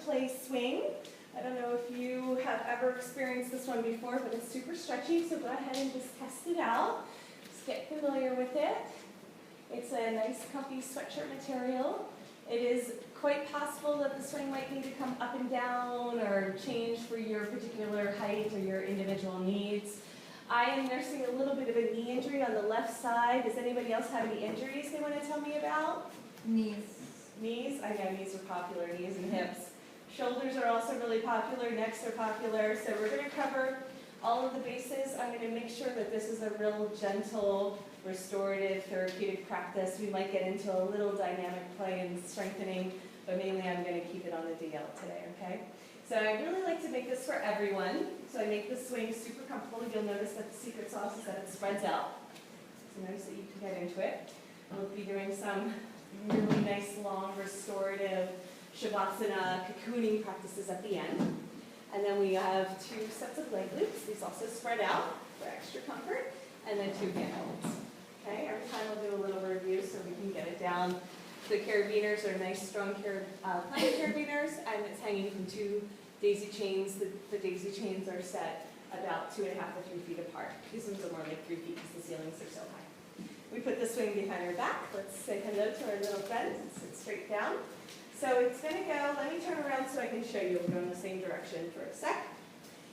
play swing. I don't know if you have ever experienced this one before, but it's super stretchy, so go ahead and just test it out. Just get familiar with it. It's a nice, comfy sweatshirt material. It is quite possible that the swing might need to come up and down or change for your particular height or your individual needs. I am nursing a little bit of a knee injury on the left side. Does anybody else have any injuries they want to tell me about? Knees. Knees? I know knees are popular, knees and hips. Shoulders are also really popular, necks are popular. So we're going to cover all of the bases. I'm going to make sure that this is a real gentle, restorative, therapeutic practice. We might get into a little dynamic play and strengthening, but mainly I'm going to keep it on the DL today, okay? So I really like to make this for everyone. So I make the swing super comfortable. You'll notice that the secret sauce is that it spreads out. So notice that you can get into it. We'll be doing some really nice, long, restorative Shavasana cocooning practices at the end. And then we have 2 sets of leg loops. These also spread out for extra comfort. And then 2 hand holds. Okay, every time we'll do a little review so we can get it down. The carabiners are nice, strong plank carabiners, and it's hanging from 2 daisy chains. The daisy chains are set about 2.5 to 3 feet apart. These ones are more like 3 feet because the ceilings are so high. We put the swing behind our back. Let's say hello to our little friends and sit straight down. So it's going to go, let me turn around so I can show you. We'll go in the same direction for a sec.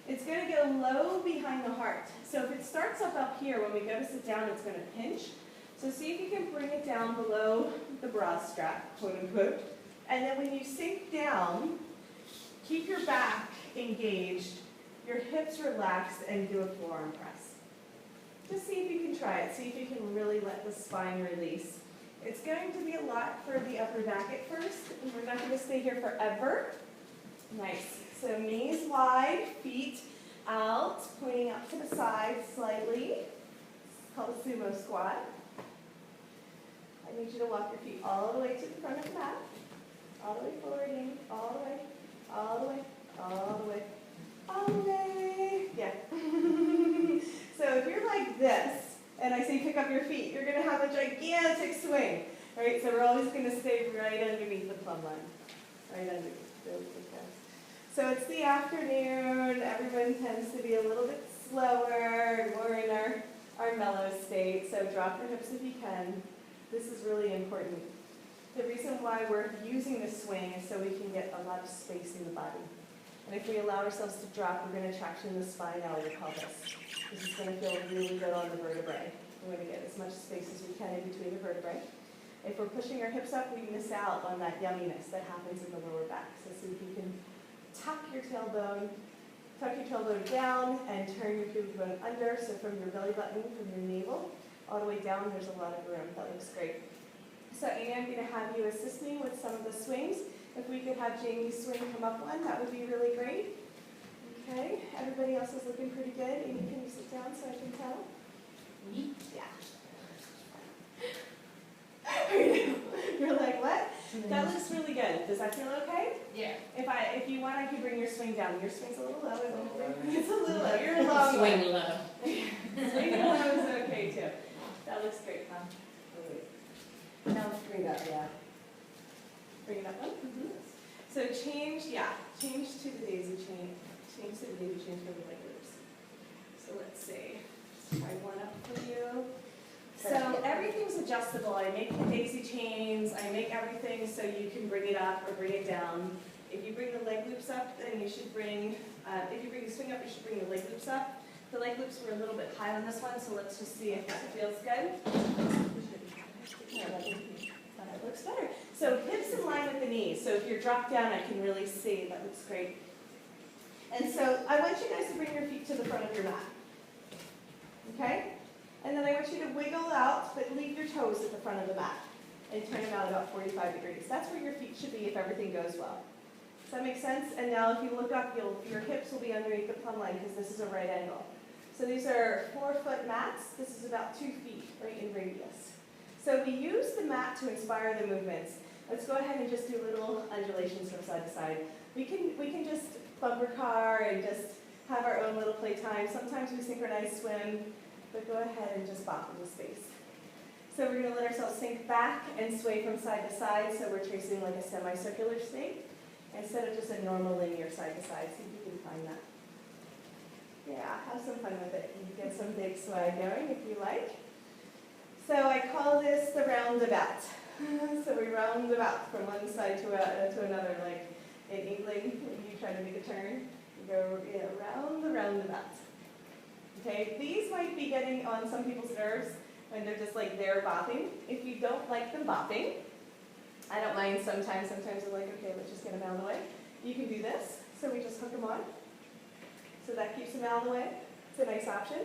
It's going to go low behind the heart. So if it starts up here, when we go to sit down, it's going to pinch. So see if you can bring it down below the bra strap, quote unquote. And then when you sink down, keep your back engaged, your hips relaxed, and do a forearm press. Just see if you can try it. See if you can really let the spine release. It's going to be a lot for the upper back at first, and we're not going to stay here forever. Nice. So knees wide, feet out, pointing out to the side slightly. It's called a sumo squat. I need you to walk your feet all the way to the front of the mat. All the way forward, in, all the way, all the way, all the way, all the way. Yeah. So if you're like this, and I say pick up your feet, you're going to have a gigantic swing. Right? So we're always going to stay right underneath the plumb line. Right underneath. So it's the afternoon. Everyone tends to be a little bit slower, and more in our mellow state. So drop your hips if you can. This is really important. The reason why we're using the swing is so we can get a lot of space in the body. And if we allow ourselves to drop, we're going to traction the spine out of the pelvis. This is going to feel really good on the vertebrae. We're going to get as much space as we can in between the vertebrae. If we're pushing our hips up, we miss out on that yumminess that happens in the lower back. So see if you can tuck your tailbone down and turn your pubic bone under. So from your belly button, from your navel, all the way down, there's a lot of room. That looks great. So Amy, I'm going to have you assist me with some of the swings. If we could have Jamie's swing come up one, that would be really great. Okay, everybody else is looking pretty good. Amy, can you sit down so I can tell? Yeah. You're like, what? That looks really good. Does that feel okay? Yeah. If you want, I could bring your swing down. Your swing's a little low. It's a little low. You're low. Swing low. Swing low is okay too. That looks great, huh? Now let's bring it up, yeah. Bring it up one. Mm-hmm. So change to the daisy chain. Change to the daisy chain for the leg loops. So let's see. Just try one up for you. So everything's adjustable. I make the daisy chains. I make everything so you can bring it up or bring it down. If you bring the leg loops up, then you should bring, if you bring the swing up, you should bring the leg loops up. The leg loops were a little bit high on this one, so let's just see if that feels good. That looks better. So hips in line with the knees. So if you're dropped down, I can really see. That looks great. And so I want you guys to bring your feet to the front of your mat. Okay? And then I want you to wiggle out, but leave your toes at the front of the mat. And turn them out about 45 degrees. That's where your feet should be if everything goes well. Does that make sense? And now if you look up, your hips will be underneath the plumb line because this is a right angle. So these are 4-foot mats. This is about 2 feet, right, in radius. So we use the mat to inspire the movements. Let's go ahead and just do little undulations from side to side. We can just bumper car and just have our own little playtime. Sometimes we synchronize swim, but go ahead and just bop into space. So we're going to let ourselves sink back and sway from side to side, so we're tracing like a semicircular state. instead of just a normal linear side to side. See if you can find that. Yeah, have some fun with it. You can get some big swag going if you like. So I call this the roundabout. So we round about from one side to another, like in England, when you try to make a turn, you go around the roundabout. Okay, these might be getting on some people's nerves when they're just like there bopping. If you don't like them bopping, I don't mind sometimes. Sometimes I'm like, okay, let's just get them out of the way. You can do this. So we just hook them on. So that keeps them out of the way. It's a nice option.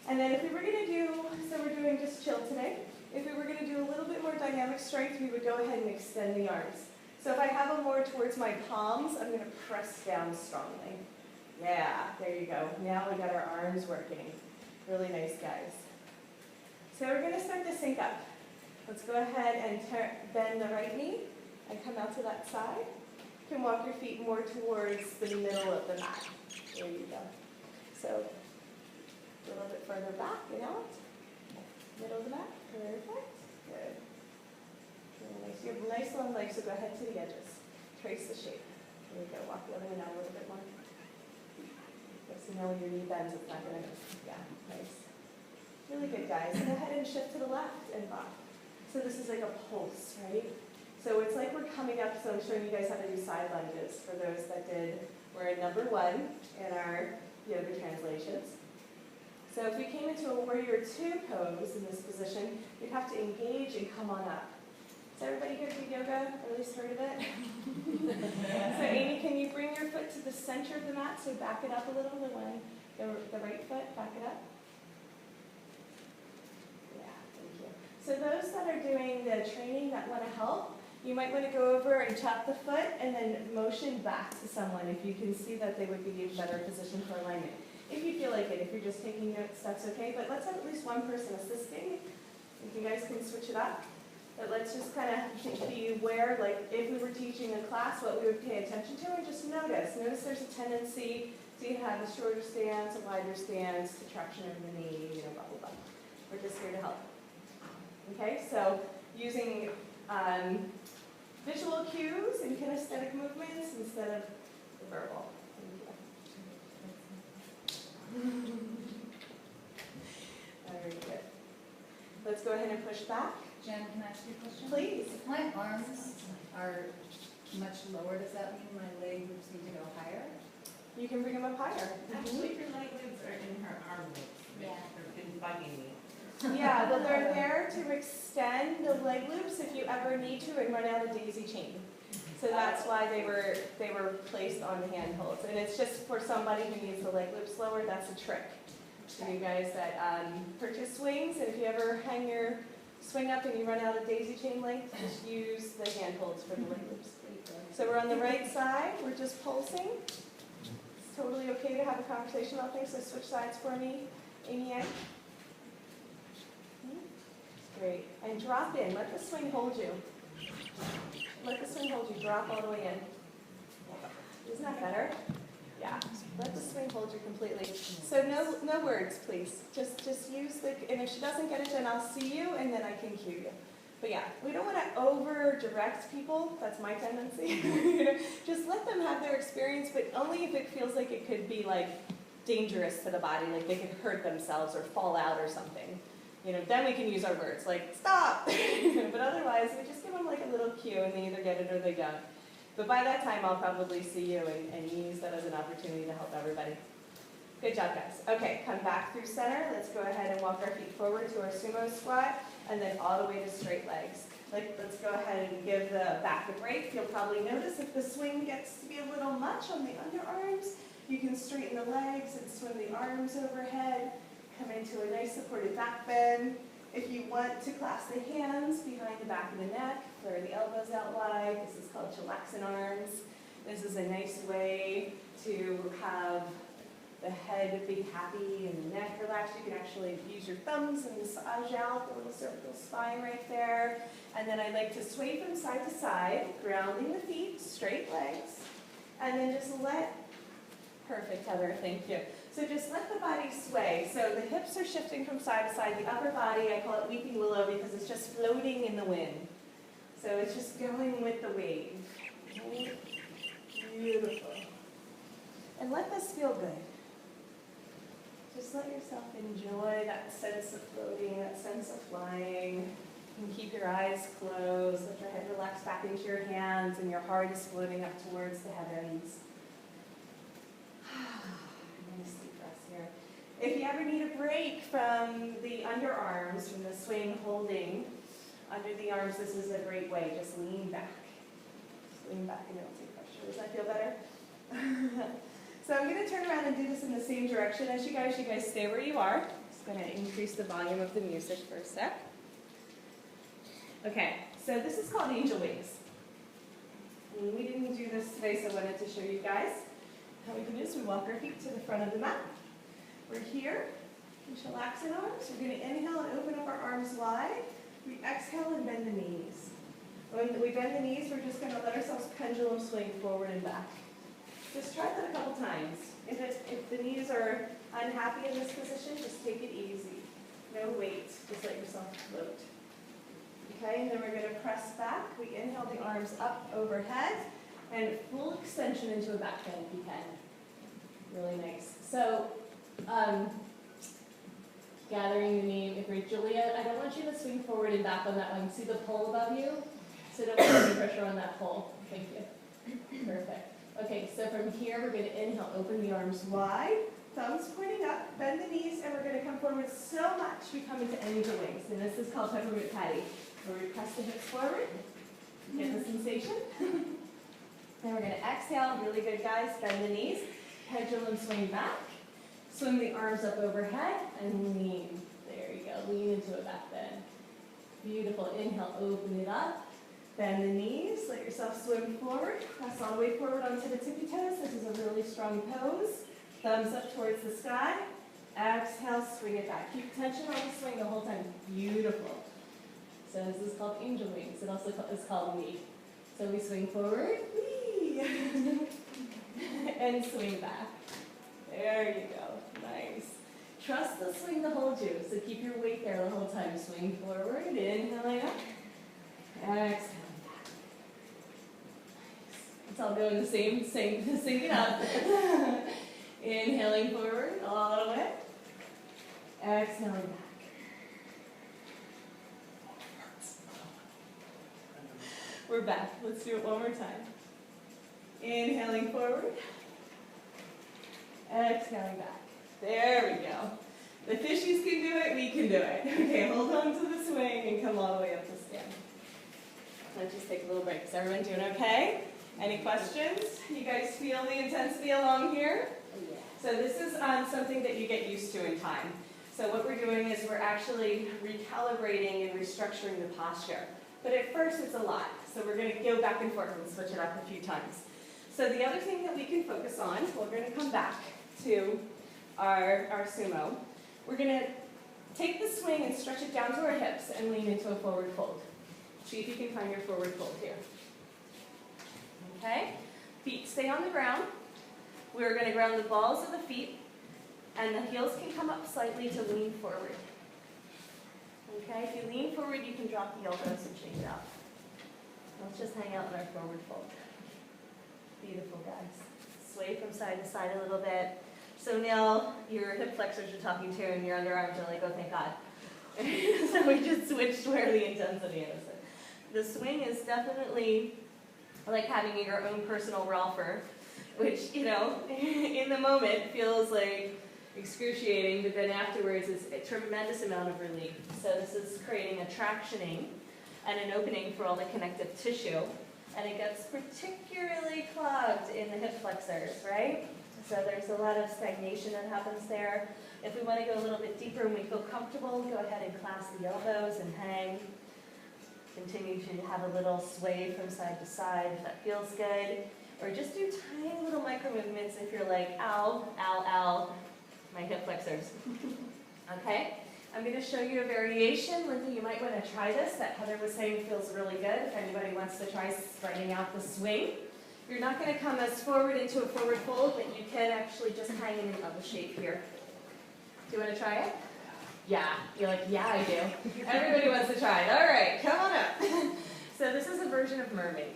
And then if we were going to do, so we're doing just chill today. If we were going to do a little bit more dynamic strength, we would go ahead and extend the arms. So if I have them more towards my palms, I'm going to press down strongly. Yeah, there you go. Now we got our arms working. Really nice, guys. So we're going to start to sync up. Let's go ahead and bend the right knee and come out to that side. You can walk your feet more towards the middle of the mat. There you go. So a little bit further back and out. Middle of the mat. Perfect. Good. Really nice. You have nice long legs, so go ahead to the edges. Trace the shape. There you go. Walk the other way now a little bit more. So now when your knee bends, it's not going to, yeah, nice. Really good, guys. Go ahead and shift to the left and bop. So this is like a pulse, right? So it's like we're coming up, so I'm showing you guys how to do side lunges for those that we're in number 1 in our yoga translations. So if we came into a warrior 2 pose in this position, you'd have to engage and come on up. Is everybody here do yoga, or at least heard of it? So Amy, can you bring your foot to the center of the mat, so back it up a little, the right foot, back it up. Yeah, thank you. So those that are doing the training that want to help, you might want to go over and tap the foot and then motion back to someone if you can see that they would be in a better position for alignment. If you feel like it, if you're just taking notes, that's okay, but let's have at least one person assisting. If you guys can switch it up. But let's just kind of be aware, like if we were teaching a class, what we would pay attention to, and just notice. Notice there's a tendency to have a shorter stance, a wider stance, to traction over the knee, blah, blah, blah. We're just here to help. Okay, so using visual cues and kinesthetic movements instead of the verbal. Very good. Let's go ahead and push back. Jen, can I ask you a question? Please. If my arms are much lower, does that mean my leg loops need to go higher? You can bring them up higher. Actually, your leg loops are in her arm loops. Yeah. They're been bugging me. Yeah, but they're there to extend the leg loops if you ever need to and run out a daisy chain. So that's why they were placed on the handholds. And it's just for somebody who needs the leg loops lower, that's a trick. For you guys that purchase swings, and if you ever hang your swing up and you run out of daisy chain length, just use the handholds for the leg loops. So we're on the right side, we're just pulsing. It's totally okay to have a conversation about things, so switch sides for me, Amy Ann. Great. And drop in, let the swing hold you. Let the swing hold you, drop all the way in. Isn't that better? Yeah, let the swing hold you completely. So no words, please. Just use the, and if she doesn't get it, then I'll see you, and then I can cue you. But yeah, we don't want to over-direct people. That's my tendency. Just let them have their experience, but only if it feels like it could be like dangerous to the body, like they could hurt themselves or fall out or something. Then we can use our words, like, stop! But otherwise, we just give them like a little cue, and they either get it or they don't. But by that time, I'll probably see you and use that as an opportunity to help everybody. Good job, guys. Okay, come back through center. Let's go ahead and walk our feet forward to our sumo squat, and then all the way to straight legs. Let's go ahead and give the back a break. You'll probably notice if the swing gets to be a little much on the underarms, you can straighten the legs and swing the arms overhead. Come into a nice supported back bend. If you want to clasp the hands behind the back of the neck, flare the elbows out wide. This is called chillaxin arms. This is a nice way to have the head be happy and the neck relaxed. You can actually use your thumbs and massage out the little cervical spine right there. And then I like to sway from side to side, grounding the feet, straight legs, and then just perfect, Heather, thank you. So just let the body sway. So the hips are shifting from side to side. The upper body, I call it weeping willow because it's just floating in the wind. So it's just going with the wave. must feel good. Just let yourself enjoy that sense of floating, that sense of flying. You can keep your eyes closed, let your head relax back into your hands, and your heart is floating up towards the heavens. Nice deep breaths here. If you ever need a break from the underarms, from the swing holding under the arms, this is a great way. Just lean back. Just lean back and it'll take pressure. Does that feel better? So I'm going to turn around and do this in the same direction as you guys. You guys stay where you are. Just going to increase the volume of the music for a sec. Okay, so this is called angel wings. And we didn't do this today, so I wanted to show you guys. How we do this, we walk our feet to the front of the mat. We're here, we chillax in arms. We're going to inhale and open up our arms wide. We exhale and bend the knees. When we bend the knees, we're just going to let ourselves pendulum swing forward and back. Just try that a couple times. If the knees are unhappy in this position, just take it easy. No weight, just let yourself float. Okay, and then we're going to press back. We inhale the arms up overhead and full extension into a back bend if you can. Really nice. So, gathering the knee, if you're Julia, I don't want you to swing forward and back on that one. See the pole above you? So don't put any pressure on that pole. Thank you. Perfect. Okay, so from here, we're going to inhale, open the arms wide, thumbs pointing up, bend the knees, and we're going to come forward so much we come into angel wings. And this is called peppermint patty, where we press the hips forward, get the sensation. Then we're going to exhale, really good guys, bend the knees, pendulum swing back, swing the arms up overhead, and lean. There you go, lean into a back bend. Beautiful, inhale, open it up. Bend the knees, let yourself swim forward, press all the way forward onto the tippy toes. This is a really strong pose. Thumbs up towards the sky. Exhale, swing it back. Keep tension on the swing the whole time. Beautiful. So this is called angel wings. It also is called wee. So we swing forward, wee, and swing back. There you go. Nice. Trust the swing to hold you. So keep your weight there the whole time. Swing forward, inhaling up. Exhale. It's all going the same, sync it up. Inhaling forward, all the way. Exhaling back. We're back. Let's do it one more time. Inhaling forward. Exhaling back. There we go. The fishies can do it, we can do it. Okay, hold on to the swing and come all the way up to stand. Let's just take a little break. Is everyone doing okay? Any questions? You guys feel the intensity along here? Yeah. So this is something that you get used to in time. So what we're doing is we're actually recalibrating and restructuring the posture. But at first it's a lot. So we're going to go back and forth and switch it up a few times. So the other thing that we can focus on, we're going to come back to our sumo. We're going to take the swing and stretch it down to our hips and lean into a forward fold. See if you can find your forward fold here. Okay? Feet stay on the ground. We're going to ground the balls of the feet, and the heels can come up slightly to lean forward. Okay? If you lean forward, you can drop the elbows and change out. Let's just hang out in our forward fold. Beautiful, guys. Sway from side to side a little bit. So now your hip flexors you're talking to, and your underarms are like, oh, thank God. So we just switched where the intensity is. The swing is definitely like having your own personal Ralpher, which, you know, in the moment feels like excruciating, but then afterwards it's a tremendous amount of relief. So this is creating a tractioning and an opening for all the connective tissue, and it gets particularly clogged in the hip flexors, right? So there's a lot of stagnation that happens there. If we want to go a little bit deeper and we feel comfortable, go ahead and clasp the elbows and hang. Continue to have a little sway from side to side if that feels good. Or just do tiny little micro movements if you're like, ow, ow, ow, my hip flexors. Okay? I'm going to show you a variation. Linda, you might want to try this. That Heather was saying feels really good. If anybody wants to try spreading out the swing. You're not going to come as forward into a forward fold, but you can actually just hang in an L shape here. Do you want to try it? Yeah. You're like, yeah, I do. Everybody wants to try it. All right, come on up. So this is a version of mermaid.